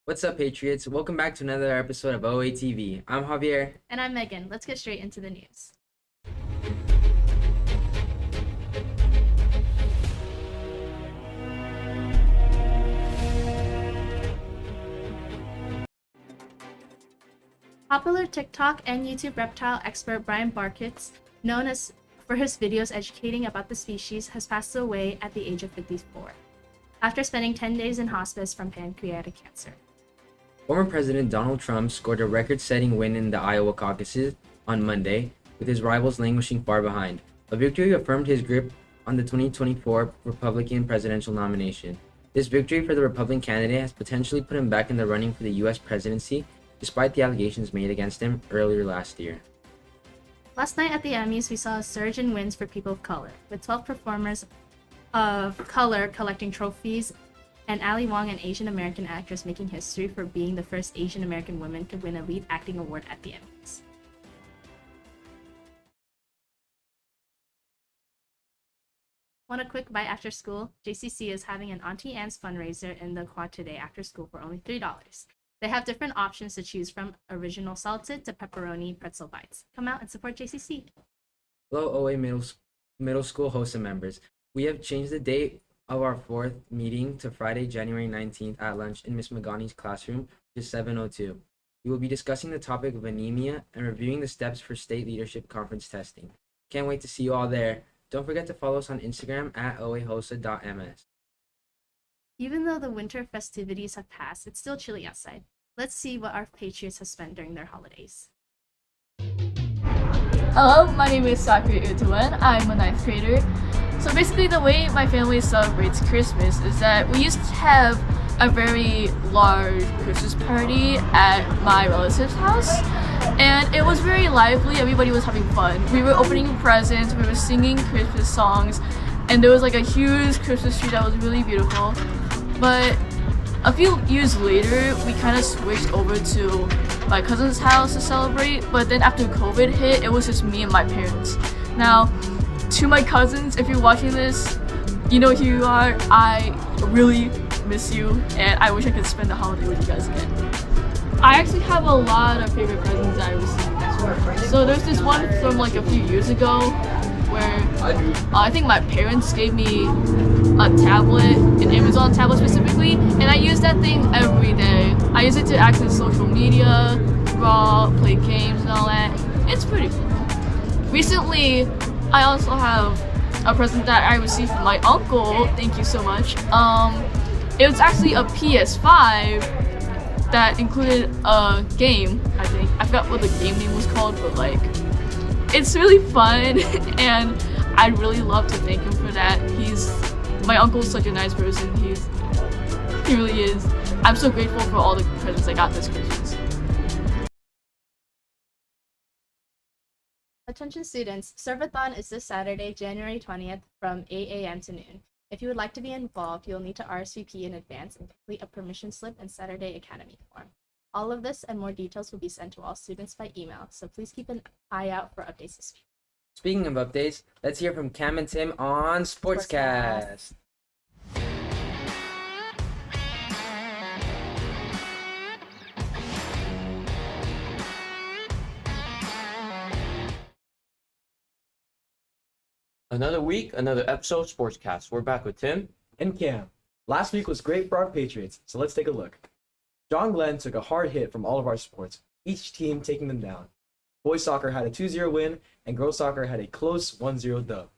What's up, Patriots? Welcome back to another episode of Oatv. I'm Javier. And I'm Megan. Let's get straight into the news. Popular TikTok and YouTube reptile expert Brian Barkitz, known as for his videos educating about the species, has passed away at the age of 54, after spending 10 days in hospice from pancreatic cancer. Former President Donald Trump scored a record-setting win in the Iowa caucuses on Monday, with his rivals languishing far behind. A victory affirmed his grip on the 2024 Republican presidential nomination. This victory for the Republican candidate has potentially put him back in the running for the U.S. presidency, despite the allegations made against him earlier last year. Last night at the Emmys, we saw a surge in wins for people of color, with 12 performers of color collecting trophies, and Ali Wong, an Asian American actress, making history for being the first Asian American woman to win a lead acting award at the Emmys. Want a quick bite after school? JCC is having an Auntie Anne's fundraiser in the quad today after school for only $3. They have different options to choose from, original salted to pepperoni pretzel bites. Come out and support JCC. Hello, OA Middle School HOSA members. We have changed the date of our fourth meeting to Friday, January 19th at lunch in Miss Magani's classroom, which is 7:02. We will be discussing the topic of anemia and reviewing the steps for state leadership conference testing. Can't wait to see you all there. Don't forget to follow us on Instagram at oahosa.ms. Even though the winter festivities have passed, it's still chilly outside. Let's see what our Patriots have spent during their holidays. Hello, my name is Sakura Utawan. I'm a ninth grader. So basically the way my family celebrates Christmas is that we used to have a very large Christmas party at my relative's house. And it was very lively, everybody was having fun. We were opening presents, we were singing Christmas songs, and there was like a huge Christmas tree that was really beautiful. But a few years later, we kind of switched over to my cousin's house to celebrate, but then after COVID hit, it was just me and my parents. Now, to my cousins, if you're watching this, you know who you are. I really miss you, and I wish I could spend the holiday with you guys again. I actually have a lot of favorite presents that I received. So there's this one from like a few years ago where I think my parents gave me a tablet, an Amazon tablet specifically, and I use that thing every day. I use it to access social media, draw, play games and all that. It's pretty cool. Recently, I also have a present that I received from my uncle. Thank you so much. It was actually a PS5 that included a game, I think. I forgot what the game name was called, but like, it's really fun, and I'd really love to thank him for that. My uncle's such a nice person. He really is. I'm so grateful for all the presents I got this Christmas. Attention students, Servathon is this Saturday, January 20th from 8 a.m. to noon. If you would like to be involved, you'll need to RSVP in advance and complete a permission slip and Saturday Academy form. All of this and more details will be sent to all students by email, so please keep an eye out for updates this week. Speaking of updates, let's hear from Cam and Tim on Sportscast. Another week, another episode of Sportscast. We're back with Tim and Cam. Last week was great for our Patriots, so let's take a look. John Glenn took a hard hit from all of our sports, each team taking them down. Boys soccer had a 2-0 win, and girls soccer had a close 1-0 dub.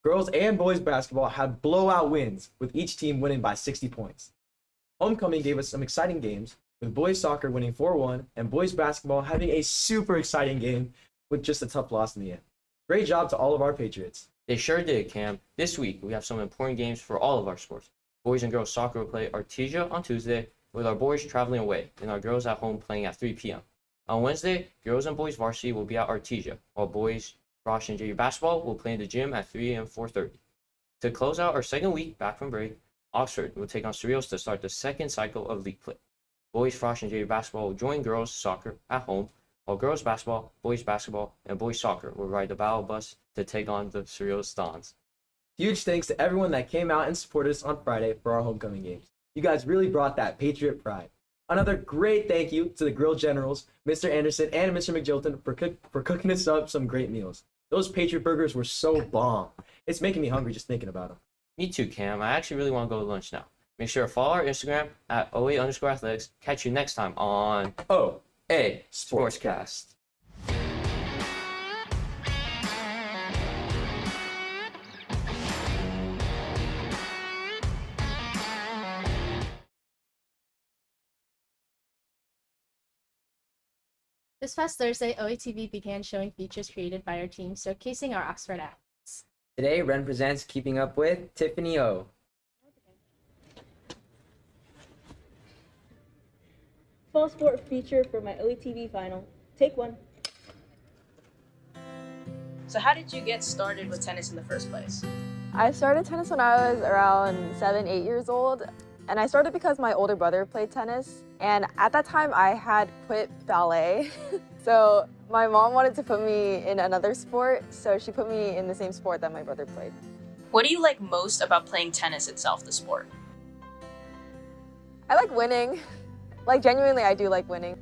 Girls and boys basketball had blowout wins, with each team winning by 60 points. Homecoming gave us some exciting games, with boys soccer winning 4-1, and boys basketball having a super exciting game with just a tough loss in the end. Great job to all of our Patriots. They sure did, Cam. This week, we have some important games for all of our sports. Boys and girls soccer will play Artesia on Tuesday, with our boys traveling away, and our girls at home playing at 3 p.m. On Wednesday, girls and boys varsity will be at Artesia, while boys Frosh and JV basketball will play in the gym at 3 and 4:30. To close out our second week back from break, Oxford will take on Surreals to start the second cycle of league play. Boys Frosh and JV basketball will join girls soccer at home, while girls basketball, and boys soccer will ride the battle bus to take on the Surreal Stons. Huge thanks to everyone that came out and supported us on Friday for our homecoming games. You guys really brought that Patriot pride. Another great thank you to the Grill Generals, Mr. Anderson and Mr. McJilton for cooking us up some great meals. Those Patriot burgers were so bomb. It's making me hungry just thinking about them. Me too, Cam. I actually really want to go to lunch now. Make sure to follow our Instagram at OA_athletics. Catch you next time on A Sportscast. This past Thursday, Oatv began showing features created by our team showcasing our Oxford athletes. Today, Ren presents Keeping Up with Tiffany O. Fall sport feature for my OATV final. Take one. So how did you get started with tennis in the first place? I started tennis when I was around 7, 8 years old. And I started because my older brother played tennis. And at that time, I had quit ballet. So my mom wanted to put me in another sport. So she put me in the same sport that my brother played. What do you like most about playing tennis itself, the sport? I like winning. Like, genuinely, I do like winning.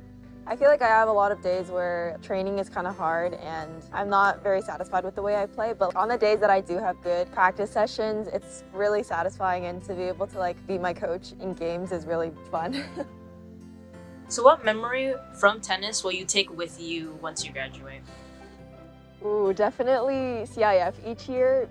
I feel like I have a lot of days where training is kind of hard and I'm not very satisfied with the way I play, but on the days that I do have good practice sessions, it's really satisfying, and to be able to like beat my coach in games is really fun. So what memory from tennis will you take with you once you graduate? Ooh, definitely CIF each year.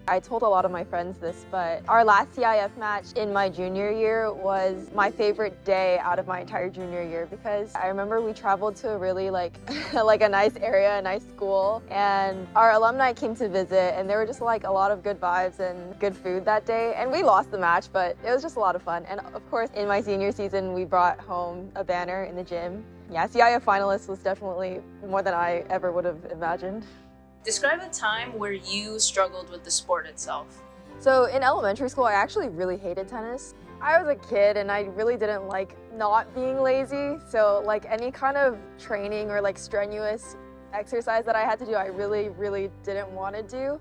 I told a lot of my friends this, but our last CIF match in my junior year was my favorite day out of my entire junior year, because I remember we traveled to a really like a nice area, a nice school, and our alumni came to visit, and there were just like a lot of good vibes and good food that day. And we lost the match, but it was just a lot of fun. And of course, in my senior season, we brought home a banner in the gym. Yeah, CIF finalist was definitely more than I ever would have imagined. Describe a time where you struggled with the sport itself. So in elementary school, I actually really hated tennis. I was a kid and I really didn't like not being lazy. So like any kind of training or like strenuous exercise that I had to do, I really, really didn't want to do.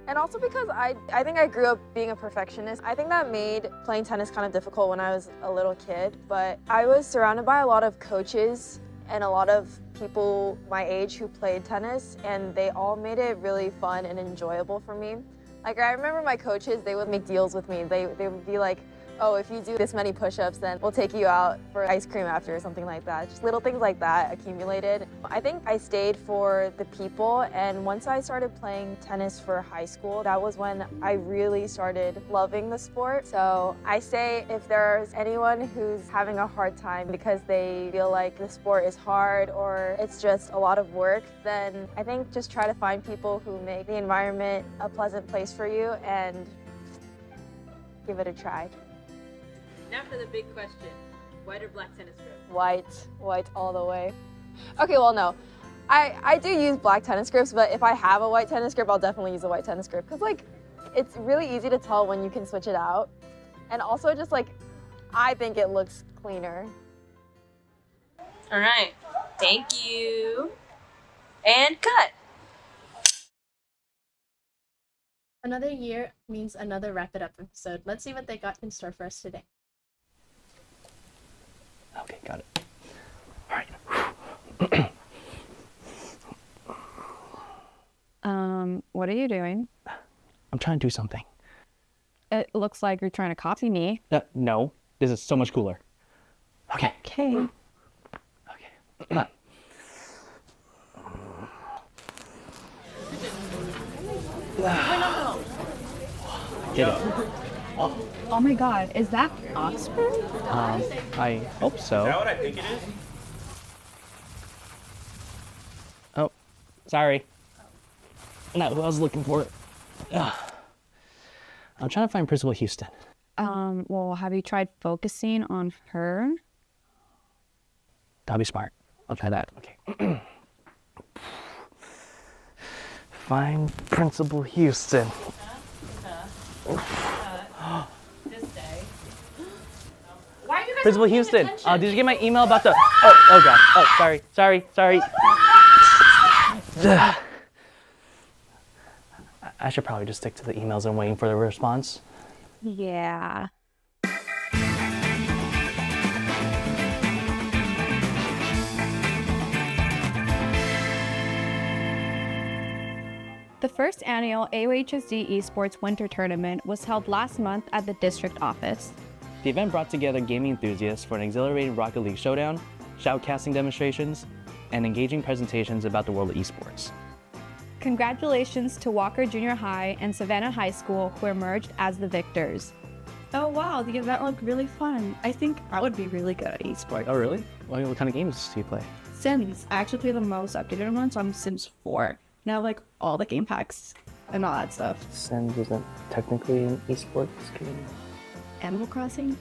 And also because I think I grew up being a perfectionist. I think that made playing tennis kind of difficult when I was a little kid. But I was surrounded by a lot of coaches and a lot of people my age who played tennis, and they all made it really fun and enjoyable for me. Like, I remember my coaches, they would make deals with me. They would be like, oh, if you do this many push-ups, then we'll take you out for ice cream after, or something like that. Just little things like that accumulated. I think I stayed for the people, and once I started playing tennis for high school, that was when I really started loving the sport. So I say if there's anyone who's having a hard time because they feel like the sport is hard or it's just a lot of work, then I think just try to find people who make the environment a pleasant place for you and give it a try. Now for the big question. White or black tennis grips? White all the way. Okay, well, no. I do use black tennis grips, but if I have a white tennis grip, I'll definitely use a white tennis grip, because like it's really easy to tell when you can switch it out. And also just like I think it looks cleaner. All right, thank you. And cut. Another year means another Wrap It Up episode. Let's see what they got in store for us today. Okay, got it. All right. What are you doing? I'm trying to do something. It looks like you're trying to copy me. No, this is so much cooler. Okay. Okay. Okay. Get it. Oh my god, is that Oxford? I hope so. Is that what I think it is? Oh, sorry. Not who I was looking for. Ugh. I'm trying to find Principal Houston. Well, have you tried focusing on her? That'll be smart. I'll try that. Okay. Find Principal Houston. Why are you guys Principal Houston, did you get my email about the... Oh God. Oh, sorry. Ugh. I should probably just stick to the emails and waiting for the response. Yeah. The first annual AOHSD Esports Winter Tournament was held last month at the district office. The event brought together gaming enthusiasts for an exhilarating Rocket League showdown, shoutcasting demonstrations, and engaging presentations about the world of esports. Congratulations to Walker Junior High and Savannah High School, who emerged as the victors. Oh wow, the event looked really fun. I think I would be really good at esports. Oh, really? What kind of games do you play? Sims. I actually play the most updated one, so I'm Sims 4. Now like all the game packs and all that stuff. Sims isn't technically an esports game. Animal Crossing?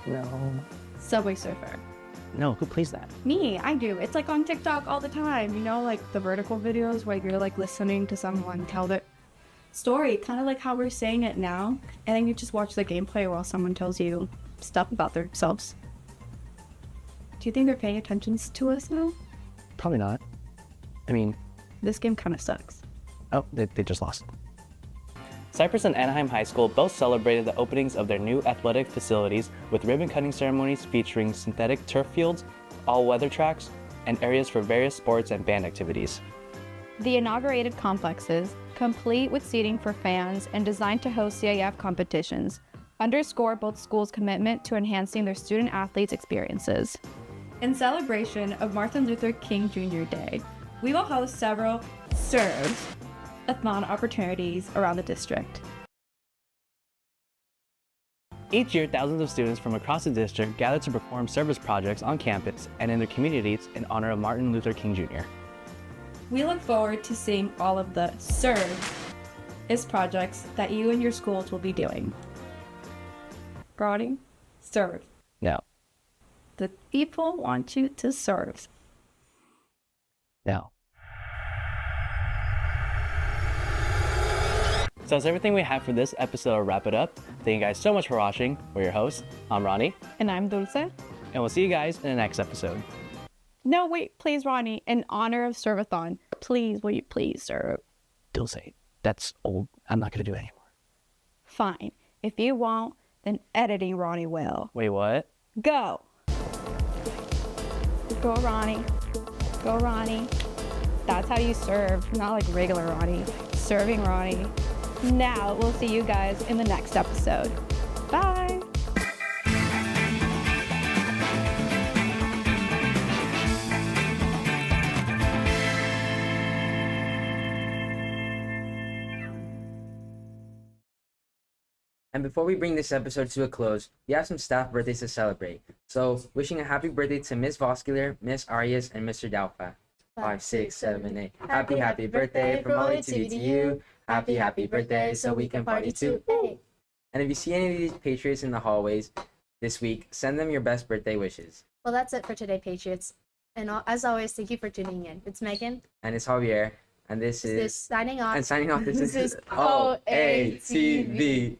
No. Subway Surfer. No, who plays that? Me, I do. It's like on TikTok all the time, you know, like the vertical videos where you're like listening to someone tell their story, kind of like how we're saying it now, and then you just watch the gameplay while someone tells you stuff about themselves. Do you think they're paying attention to us now? Probably not. I mean, This game kind of sucks. oh, they just lost. Cypress and Anaheim High School both celebrated the openings of their new athletic facilities with ribbon-cutting ceremonies featuring synthetic turf fields, all-weather tracks, and areas for various sports and band activities. The inaugurated complexes, complete with seating for fans and designed to host CIF competitions, underscore both schools' commitment to enhancing their student-athletes' experiences. In celebration of Martin Luther King Jr. Day, we will host several serve-a-thon opportunities around the district. Each year, thousands of students from across the district gather to perform service projects on campus and in their communities in honor of Martin Luther King Jr. We look forward to seeing all of the serve-is projects that you and your schools will be doing. Brody, serve. No. The people want you to serve. No. So that's everything we have for this episode of Wrap It Up. Thank you guys so much for watching. We're your hosts. I'm Ronnie. And I'm Dulce. And we'll see you guys in the next episode. No, wait, please, Ronnie, in honor of Serve-a-thon, please, will you please serve? Dulce, that's old. I'm not going to do it anymore. Fine. If you won't, then editing Ronnie will. Wait, what? Go! Go, Ronnie. Go, Ronnie. That's how you serve, not like regular Ronnie. Serving Ronnie. Now, we'll see you guys in the next episode. Bye! And before we bring this episode to a close, we have some staff birthdays to celebrate. So, wishing a happy birthday to Miss Voscular, Miss Arias, and Mr. Dalfa. 5, 6, 7, 8. Happy birthday from Oatv to you. Happy birthday so we can party too. And if you see any of these Patriots in the hallways this week, send them your best birthday wishes. Well, that's it for today, Patriots. And as always, thank you for tuning in. It's Megan. And it's Javier. And this is... Signing off. And signing off, this is Oatv. OATV.